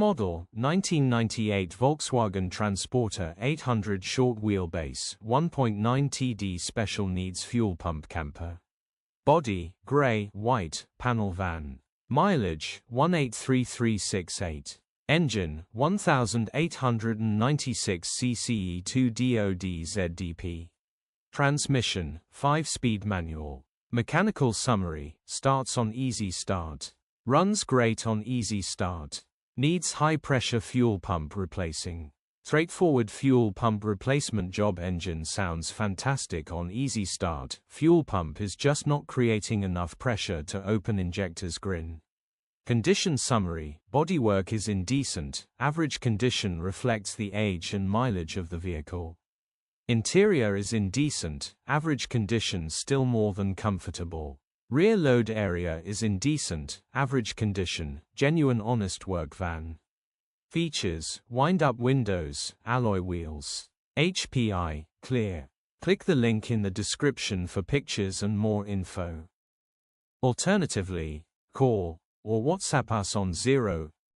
model, 1998 Volkswagen Transporter 800 short wheelbase, 1.9 TD special needs fuel pump camper. Body, grey, white, panel van. Mileage, 183368. Engine, 1896 cce 2DOD ZDP. Transmission, 5-speed manual. Mechanical summary, starts on easy start. Runs great on easy start. Needs high-pressure fuel pump replacing. Straightforward fuel pump replacement job. Engine sounds fantastic on easy start. Fuel pump is just not creating enough pressure to open injectors grin. Condition summary, bodywork is indecent. Average condition reflects the age and mileage of the vehicle. Interior is indecent. Average condition still more than comfortable. Rear load area is indecent. Average condition, genuine honest work van. Features, wind-up windows, alloy wheels. HPI, clear. Click the link in the description for pictures and more info. Alternatively, call or WhatsApp us on